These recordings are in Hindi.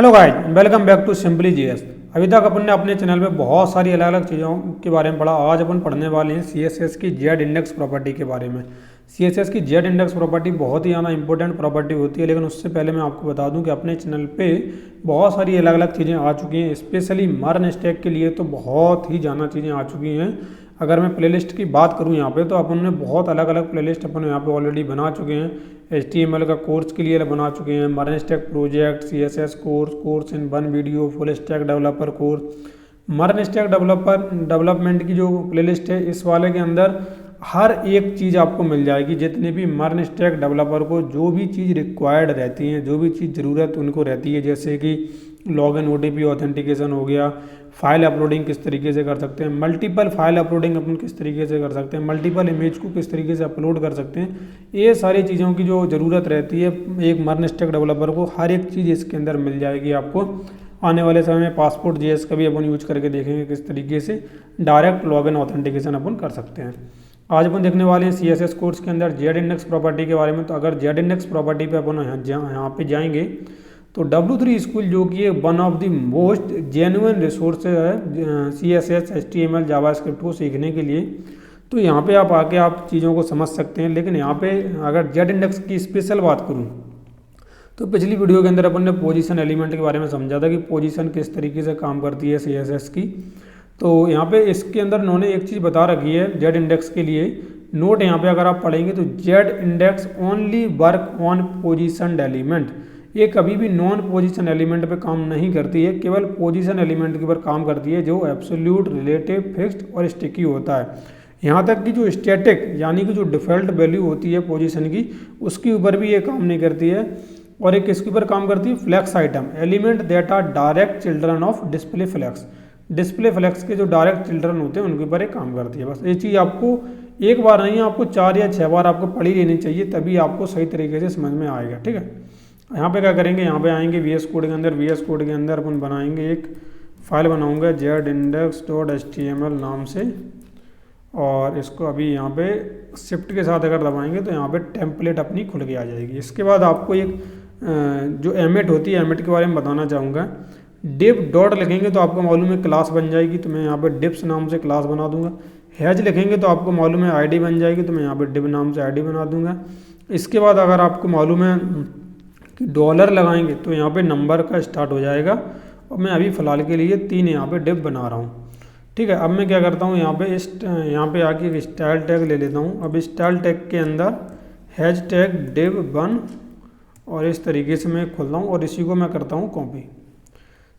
Hello guys, welcome back to simply G S. अभी तक अपन ने अपने चैनल पे बहुत सारी अलग अलग चीज़ों के बारे में पढ़ा। आज अपन पढ़ने वाले हैं सीएसएस की जेड इंडेक्स प्रॉपर्टी के बारे में। सीएसएस की जेड इंडेक्स प्रॉपर्टी बहुत ही ज़्यादा इंपॉर्टेंट प्रॉपर्टी होती है, लेकिन उससे पहले मैं आपको बता दूं कि अपने चैनल पे बहुत सारी अलग अलग चीज़ें आ चुकी हैं। स्पेशली मर्न स्टैक के लिए तो बहुत ही ज़्यादा चीज़ें आ चुकी हैं। अगर मैं प्लेलिस्ट की बात करूं यहाँ पे, तो अपन ने बहुत अलग अलग प्लेलिस्ट अपन यहाँ पे ऑलरेडी बना चुके हैं। HTML का कोर्स के लिए बना चुके हैं, MERN stack project, CSS course in one video, full stack developer course. MERN stack development की जो प्लेलिस्ट है, इस वाले के अंदर हर एक चीज़ आपको मिल जाएगी। जितने भी मर्न स्टैक डेवलपर को जो भी चीज़ रिक्वायर्ड रहती हैं, जो भी चीज़ ज़रूरत उनको रहती है, जैसे कि लॉगिन OTP ऑथेंटिकेशन हो गया, फाइल अपलोडिंग किस तरीके से कर सकते हैं, मल्टीपल फाइल अपलोडिंग अपन किस तरीके से कर सकते हैं, मल्टीपल इमेज को किस तरीके से अपलोड कर सकते हैं, ये सारी चीज़ों की जो ज़रूरत रहती है एक मर्न स्टैक डेवलपर को, हर एक चीज़ इसके अंदर मिल जाएगी आपको। आने वाले समय में पासपोर्ट JS का भी अपन यूज करके देखेंगे किस तरीके से डायरेक्ट लॉगिन ऑथेंटिकेशन अपन कर सकते हैं। आज अपन देखने वाले हैं CSS कोर्स के अंदर जेड इंडेक्स प्रॉपर्टी के बारे में। तो अगर जेड इंडेक्स प्रॉपर्टी पे अपन यहाँ पे जाएंगे तो W3 स्कूल, जो कि one of the most genuine resource है CSS HTML जावास्क्रिप्ट को सीखने के लिए, तो यहाँ पे आप आके आप चीज़ों को समझ सकते हैं। लेकिन यहाँ पे अगर जेड इंडेक्स की स्पेशल बात करूँ तो पिछली वीडियो के अंदर अपन ने पोजीशन एलिमेंट के बारे में समझा था कि पोजीशन किस तरीके से काम करती है CSS की। तो यहाँ पे इसके अंदर उन्होंने एक चीज़ बता रखी है जेड इंडेक्स के लिए। नोट यहाँ पे अगर आप पढ़ेंगे तो Z index only work on position element. ये कभी भी नॉन पोजीशन एलिमेंट पे काम नहीं करती है, केवल पोजीशन एलिमेंट के ऊपर काम करती है, जो एब्सोल्यूट, रिलेटिव, फिक्स्ड और स्टिकी होता है। यहाँ तक कि जो स्टैटिक यानी कि जो डिफ़ॉल्ट वैल्यू होती है पोजीशन की, उसके ऊपर भी ये काम नहीं करती है। और एक किसके ऊपर काम करती है? Flex item, element that are direct children of display flex. Display flex के जो डायरेक्ट चिल्ड्रन होते हैं उनके ऊपर एक काम करती है। बस ये चीज़ आपको एक बार नहीं, आपको 4 या 6 बार आपको पढ़ी लेनी चाहिए, तभी आपको सही तरीके से समझ में आएगा। ठीक है, यहाँ पे क्या करेंगे, यहाँ पे आएंगे VS कोड के अंदर। VS कोड के अंदर अपन बनाएंगे एक फाइल बनाऊंगा jedindex.html नाम से, और इसको अभी यहाँ पे शिफ्ट के साथ अगर दबाएंगे तो यहाँ पे टेम्पलेट अपनी खुल के आ जाएगी। इसके बाद आपको एक जो एमिट होती है, एमिट के बारे में बताना चाहूँगा। डिव डॉट लिखेंगे तो आपको मालूम है क्लास बन जाएगी, तो मैं यहाँ पे डिप्स नाम से क्लास बना दूंगा। हैज लिखेंगे तो आपको मालूम है ID बन जाएगी, तो मैं यहाँ पे डिव नाम से ID बना दूंगा। इसके बाद अगर आपको मालूम है कि डॉलर लगाएंगे तो यहाँ पे नंबर का स्टार्ट हो जाएगा, और मैं अभी फ़िलहाल के लिए 3 यहाँ पे डिव बना रहा हूँ। ठीक है, अब मैं क्या करता हूँ, यहाँ पे आके एक स्टाइल टैग ले लेता हूँ। अब स्टाइल टैग के अंदर हैज टैग डिव 1, और इस तरीके से मैं खोलता हूँ और इसी को मैं करता हूँ कॉपी।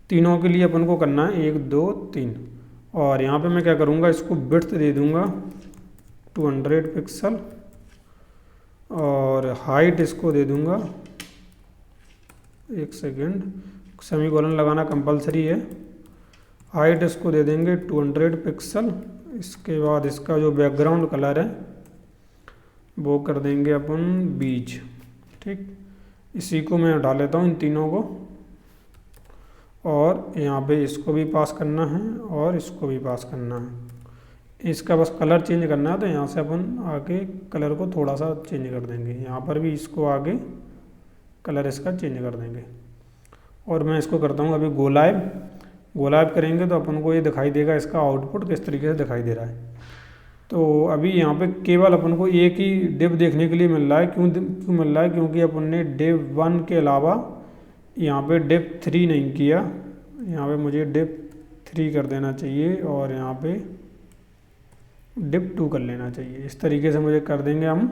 तीनों के लिए अपन को करना है 1 2 3। और यहाँ पे मैं क्या करूँगा, इसको विड्थ दे दूँगा 200 पिक्सल, और हाइट इसको दे दूँगा, एक सेकेंड, सेमीकोलन लगाना कंपलसरी है। हाइट इसको दे देंगे 200 पिक्सल। इसके बाद इसका जो बैकग्राउंड कलर है वो कर देंगे अपन बीज। ठीक, इसी को मैं उठा लेता हूँ इन तीनों को, और यहाँ पे इसको भी पास करना है और इसको भी पास करना है। इसका बस कलर चेंज करना है, तो यहाँ से अपन आके कलर को थोड़ा सा चेंज कर देंगे। यहाँ पर भी इसको आगे कलर इसका चेंज कर देंगे, और मैं इसको करता हूँ अभी गो लाइव करेंगे तो अपन को ये दिखाई देगा इसका आउटपुट किस तरीके से दिखाई दे रहा है। तो अभी यहाँ पे केवल अपन को एक ही डिव देखने के लिए मिल रहा है। क्यों मिल रहा है? क्योंकि अपन ने डिव 1 के अलावा यहाँ पे डिव 3 नहीं किया। यहाँ पे मुझे डिव 3 कर देना चाहिए, और यहाँ पे डिव 2 कर लेना चाहिए। इस तरीके से मुझे कर देंगे हम,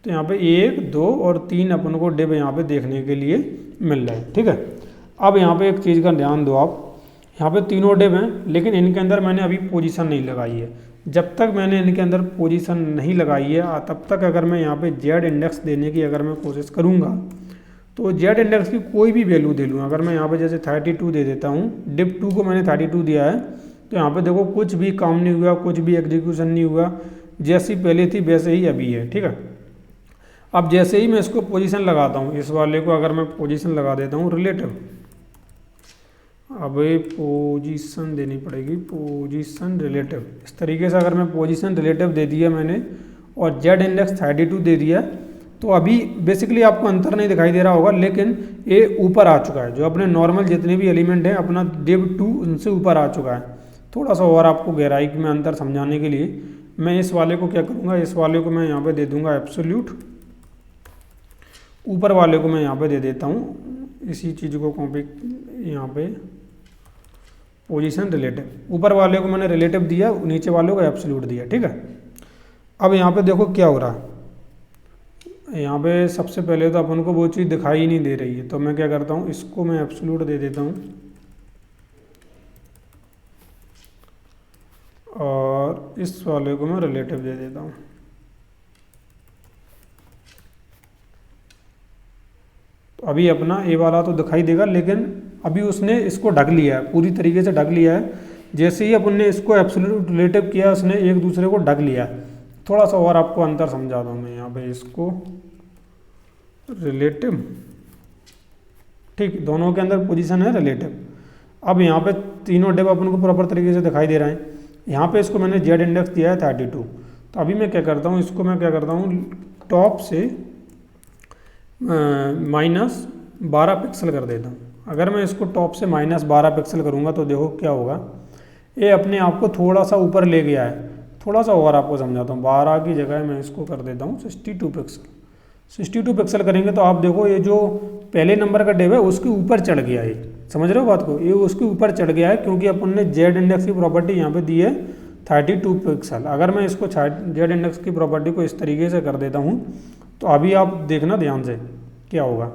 तो यहाँ पे 1 2 और 3 अपन को डिव यहाँ पे देखने के लिए मिल रहा है। ठीक है, अब यहाँ पे एक चीज़ का ध्यान दो आप, यहाँ पे तीनों डिव हैं, लेकिन इनके अंदर मैंने अभी पोजीशन नहीं लगाई है। जब तक मैंने इनके अंदर पोजीशन नहीं लगाई है, तब तक अगर मैं यहाँ पे जेड इंडेक्स देने की अगर मैं कोशिश करूँगा, तो जेड इंडेक्स की कोई भी वैल्यू दे लूँ। अगर मैं यहाँ पे जैसे 32 दे देता हूँ, डिव 2 को मैंने 32 दिया है, तो यहाँ पे देखो कुछ भी काम नहीं हुआ, कुछ भी एग्जीक्यूशन नहीं हुआ, जैसी पहले थी वैसे ही अभी है। ठीक है, अब जैसे ही मैं इसको पोजीशन लगाता हूँ, इस वाले को अगर मैं पोजीशन लगा देता हूँ रिलेटिव, अब पोजीशन देनी पड़ेगी, पोजीशन रिलेटिव। इस तरीके से अगर मैं पोजीशन रिलेटिव दे दिया मैंने, और जेड इंडेक्स 32 दे दिया, तो अभी बेसिकली आपको अंतर नहीं दिखाई दे रहा होगा, लेकिन ये ऊपर आ चुका है। जो अपने नॉर्मल जितने भी एलिमेंट हैं अपना div 2 उनसे ऊपर आ चुका है। थोड़ा सा और आपको गहराई में अंतर समझाने के लिए मैं इस वाले को क्या करूँगा, इस वाले को मैं यहाँ पे दे दूँगा एब्सोल्यूट, ऊपर वाले को मैं यहाँ पे दे देता हूँ इसी चीज़ को कॉपी, यहाँ पे पोजीशन रिलेटिव, ऊपर वाले को मैंने रिलेटिव दिया, नीचे वाले को एब्सोल्यूट दिया। ठीक है, अब यहाँ पे देखो क्या हो रहा है। यहाँ पे सबसे पहले तो अपन को वो चीज़ दिखाई ही नहीं दे रही है, तो मैं क्या करता हूँ, इसको मैं एब्सोल्यूट दे देता हूँ और इस वाले को मैं रिलेटिव दे देता हूँ। तो अभी अपना ए वाला तो दिखाई देगा, लेकिन अभी उसने इसको ढक लिया है, पूरी तरीके से ढक लिया है। जैसे ही अपन ने इसको एब्सोल्यूट रिलेटिव किया, उसने एक दूसरे को ढक लिया है। थोड़ा सा और आपको अंतर समझा दूँ मैं, यहाँ पे इसको रिलेटिव, ठीक, दोनों के अंदर पोजीशन है रिलेटिव। अब यहाँ पे तीनों डिव अपन को प्रॉपर तरीके से दिखाई दे रहे हैं। यहाँ पे इसको मैंने जेड इंडेक्स दिया है 32। तो अभी मैं क्या करता हूँ, इसको मैं क्या करता हूँ, टॉप से -12 पिक्सल कर देता हूँ। अगर मैं इसको टॉप से -12 पिक्सल करूँगा तो देखो क्या होगा, ये अपने आप को थोड़ा सा ऊपर ले गया है। थोड़ा सा और आपको समझाता हूँ, 12 की जगह मैं इसको कर देता हूँ 62 पिक्सल। 62 पिक्सल करेंगे तो आप देखो ये जो पहले नंबर का डिव है उसके ऊपर चढ़ गया है। समझ रहे हो बात को, ये उसके ऊपर चढ़ गया है क्योंकि अपन ने जेड इंडेक्स की प्रॉपर्टी यहाँ पे दी है 32 पिक्सल। अगर मैं इसको जेड इंडेक्स की प्रॉपर्टी को इस तरीके से कर देता हूँ तो अभी आप देखना ध्यान से क्या होगा।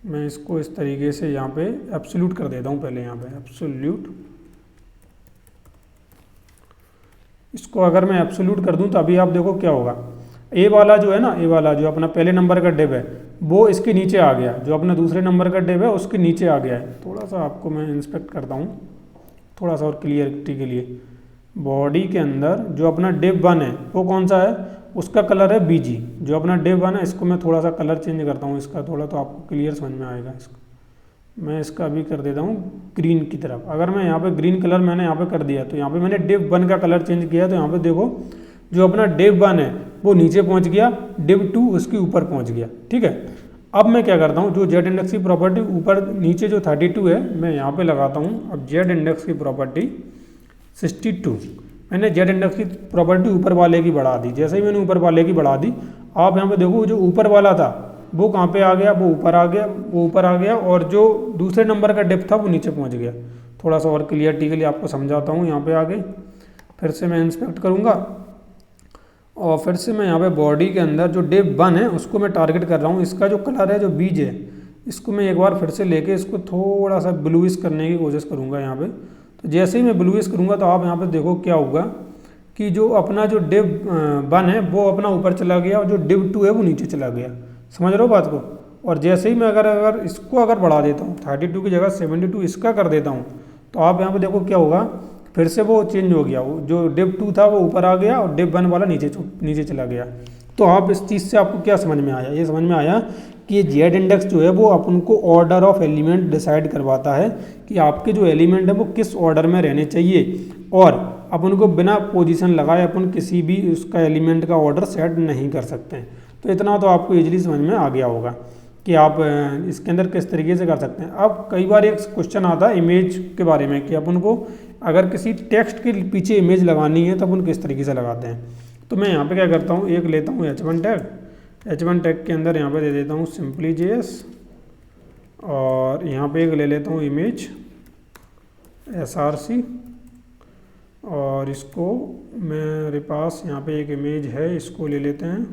मैं इसको इस तरीके से यहाँ पे एब्सोल्यूट कर देता हूँ, पहले यहाँ पे एब्सोल्यूट, इसको अगर मैं एब्सोल्यूट कर दूँ तो अभी आप देखो क्या होगा। ए वाला जो है ना, ए वाला जो अपना पहले नंबर का डिव है वो इसके नीचे आ गया, जो अपना दूसरे नंबर का डिव है उसके नीचे आ गया है। थोड़ा सा आपको मैं इंस्पेक्ट करता हूँ थोड़ा सा और क्लियरिटी के लिए। बॉडी के अंदर जो अपना डिव 1 है वो कौन सा है, उसका कलर है बीजी। जो अपना डिव 1 है इसको मैं थोड़ा सा कलर चेंज करता हूँ इसका, थोड़ा तो आपको क्लियर समझ में आएगा। इसका मैं इसका अभी कर देता हूँ ग्रीन की तरफ। अगर मैं यहाँ पे ग्रीन कलर मैंने यहाँ पे कर दिया तो यहाँ पे मैंने डिव 1 का कलर चेंज किया, तो यहाँ पे देखो जो अपना डिव 1 है वो नीचे पहुँच गया, डिव 2 उसके ऊपर पहुँच गया। ठीक है, अब मैं क्या करता हूँ, जो जेड इंडेक्स की प्रॉपर्टी ऊपर नीचे जो 32 है मैं यहाँ पे लगाता हूँ। अब जेड इंडेक्स की प्रॉपर्टी 62, मैंने जेड इंडेक्स की प्रॉपर्टी ऊपर वाले की बढ़ा दी। जैसे ही मैंने ऊपर वाले की बढ़ा दी, आप यहाँ पे देखो जो ऊपर वाला था वो कहाँ पे आ गया, वो ऊपर आ गया, वो ऊपर आ गया, और जो दूसरे नंबर का डिव था वो नीचे पहुँच गया। थोड़ा सा और क्लियरिटी के लिए आपको समझाता हूँ। यहाँ पे आगे फिर से मैं इंस्पेक्ट करूँगा और फिर से मैं यहाँ पे बॉडी के अंदर जो डिव 1 है उसको मैं टारगेट कर रहा हूँ। इसका जो कलर है जो बीज है इसको मैं एक बार फिर से लेके इसको थोड़ा सा ब्लूइश करने की कोशिश करूँगा यहाँ पे। तो जैसे ही मैं ब्लूइश करूँगा तो आप यहाँ पे देखो क्या होगा कि जो अपना जो डिव 1 है वो अपना ऊपर चला गया और जो डिव 2 है वो नीचे चला गया। समझ रहे हो बात को। और जैसे ही मैं अगर इसको अगर बढ़ा देता हूँ 32 की जगह 72 इसका कर देता हूँ तो आप यहाँ पे देखो क्या होगा, फिर से वो चेंज हो गया। वो जो डिव 2 था वो ऊपर आ गया और डिव 1 वाला नीचे चला गया। तो आप इस चीज़ से आपको क्या समझ में आया, ये समझ में आया कि ये जेड इंडेक्स जो है वो अपन को ऑर्डर ऑफ एलिमेंट डिसाइड करवाता है कि आपके जो एलिमेंट है वो किस ऑर्डर में रहने चाहिए, और अपन को बिना पोजीशन लगाए अपन किसी भी उसका एलिमेंट का ऑर्डर सेट नहीं कर सकते हैं। तो इतना तो आपको इजीली समझ में आ गया होगा कि आप इसके अंदर किस तरीके से कर सकते हैं। अब कई बार एक क्वेश्चन आता है इमेज के बारे में कि अपन को अगर किसी टेक्स्ट के पीछे इमेज लगानी है तो अपन किस तरीके से लगाते हैं। तो मैं यहाँ पे क्या करता हूँ, एक लेता हूँ h1 टैग, h1 टैग के अंदर यहाँ पे दे देता हूँ सिंपली JS, और यहाँ पे एक ले लेता हूँ इमेज src, और इसको मेरे पास यहाँ पे एक इमेज है इसको ले लेते हैं,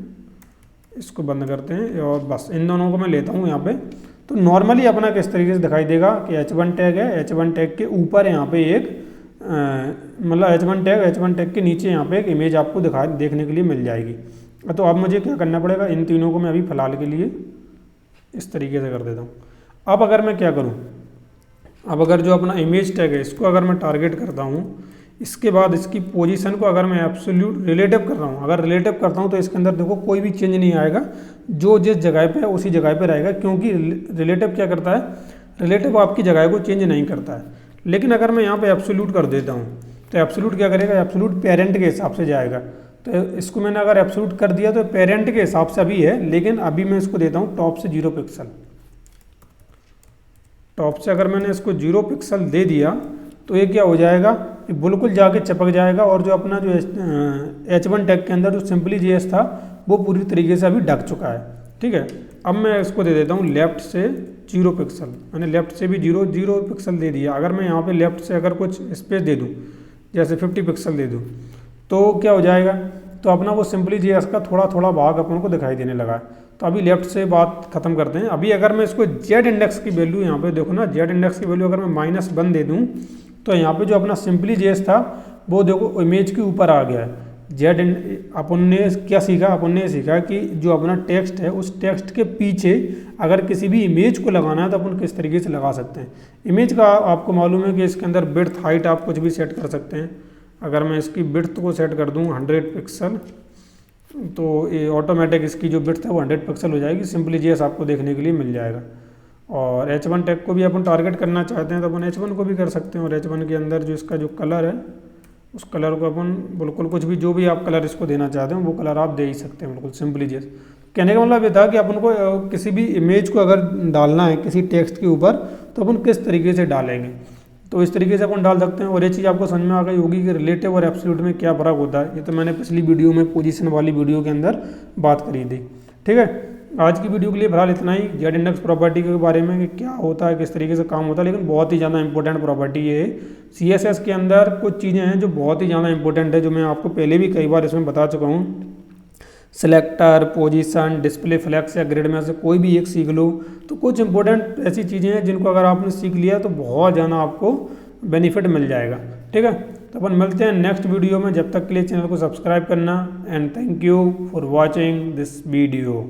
इसको बंद करते हैं, और बस इन दोनों को मैं लेता हूँ यहाँ पे। तो नॉर्मली अपना किस तरीके से दिखाई देगा कि h1 टैग है, h1 टैग के ऊपर यहाँ पे एक मतलब h1 टैग के नीचे यहाँ पे एक इमेज आपको देखने के लिए मिल जाएगी। तो अब मुझे क्या करना पड़ेगा, इन तीनों को मैं अभी फ़िलहाल के लिए इस तरीके से कर देता हूँ। अब अगर मैं क्या करूँ, अब अगर जो अपना इमेज टैग है इसको अगर मैं टारगेट करता हूँ, इसके बाद इसकी पोजीशन को अगर मैं एब्सोल्यूट रिलेटिव कर रहा हूँ, अगर रिलेटिव करता हूँ तो इसके अंदर देखो कोई भी चेंज नहीं आएगा, जो जिस जगह पे है उसी जगह पे रहेगा, क्योंकि रिलेटिव क्या करता है, रिलेटिव आपकी जगह को चेंज नहीं करता है। लेकिन अगर मैं यहाँ पे एब्सोल्यूट कर देता हूँ तो एब्सोल्यूट क्या करेगा, एब्सोल्यूट पेरेंट के हिसाब से जाएगा। तो इसको मैंने अगर एब्सोल्यूट कर दिया तो पेरेंट के हिसाब से अभी है, लेकिन अभी मैं इसको देता हूँ टॉप से 0 पिक्सल। टॉप से अगर मैंने इसको 0 पिक्सल दे दिया तो ये क्या हो जाएगा, ये बिल्कुल जाके चिपक जाएगा और जो अपना जो H1 टैग के अंदर जो सिंपली JS था वो पूरी तरीके से अभी ढक चुका है। ठीक है, अब मैं इसको दे देता हूँ लेफ्ट से 0 पिक्सल। मैंने लेफ्ट से भी 0 पिक्सल दे दिया। अगर मैं यहाँ पे लेफ्ट से अगर कुछ स्पेस दे दूँ, जैसे 50 पिक्सल दे दूँ, तो क्या हो जाएगा, तो अपना वो सिंपली JS का थोड़ा थोड़ा भाग अपन को दिखाई देने लगा है। तो अभी लेफ्ट से बात खत्म करते हैं। अभी अगर मैं इसको Z इंडेक्स की वैल्यू यहाँ पे देखो ना, Z इंडेक्स की वैल्यू अगर मैं -1 दे दूँ तो यहाँ पे जो अपना सिंपली JS था वो देखो इमेज के ऊपर आ गया है। अपन ने क्या सीखा, अपन ने सीखा कि जो अपना टेक्स्ट है उस टेक्स्ट के पीछे अगर किसी भी इमेज को लगाना है तो अपन किस तरीके से लगा सकते हैं। इमेज का आपको मालूम है कि इसके अंदर विड्थ हाइट आप कुछ भी सेट कर सकते हैं। अगर मैं इसकी विड्थ को सेट कर दूँ 100 पिक्सल तो ये ऑटोमेटिक इसकी जो विड्थ है वो 100 पिक्सल हो जाएगी। सिंपली JS आपको देखने के लिए मिल जाएगा। और H1 टैग को भी अपन टारगेट करना चाहते हैं तो अपन H1 को भी कर सकते हैं। और H1 के अंदर जो इसका जो कलर है उस कलर को अपन बिल्कुल कुछ भी जो भी आप कलर इसको देना चाहते हैं वो कलर आप दे ही सकते हैं बिल्कुल सिंपली JS। कहने का मतलब ये था कि अपन को किसी भी इमेज को अगर डालना है किसी टेक्स्ट के ऊपर तो अपन किस तरीके से डालेंगे, तो इस तरीके से अपन डाल सकते हैं। और ये चीज़ आपको समझ में आ गई होगी कि रिलेटिव और एब्सोल्यूट में क्या फ़र्क होता है। ये तो मैंने पिछली वीडियो में पोजीशन वाली वीडियो के अंदर बात करी थी। ठीक है, आज की वीडियो के लिए फिलहाल इतना ही Z इंडेक्स प्रॉपर्टी के बारे में कि क्या होता है, किस तरीके से काम होता है, लेकिन बहुत ही ज़्यादा इंपॉर्टेंट प्रॉपर्टी ये है। CSS के अंदर कुछ चीज़ें हैं जो बहुत ही ज़्यादा इंपॉर्टेंट है, जो मैं आपको पहले भी कई बार इसमें बता चुका हूँ। सिलेक्टर, पोजीशन, डिस्प्ले फ्लेक्स या ग्रिड में से कोई भी एक सीख लो। तो कुछ इंपॉर्टेंट ऐसी चीज़ें हैं जिनको अगर आपने सीख लिया तो बहुत ज़्यादा आपको बेनिफिट मिल जाएगा। ठीक है, तो अपन मिलते हैं नेक्स्ट वीडियो में। जब तक के लिए चैनल को सब्सक्राइब करना। And thank you for watching this video.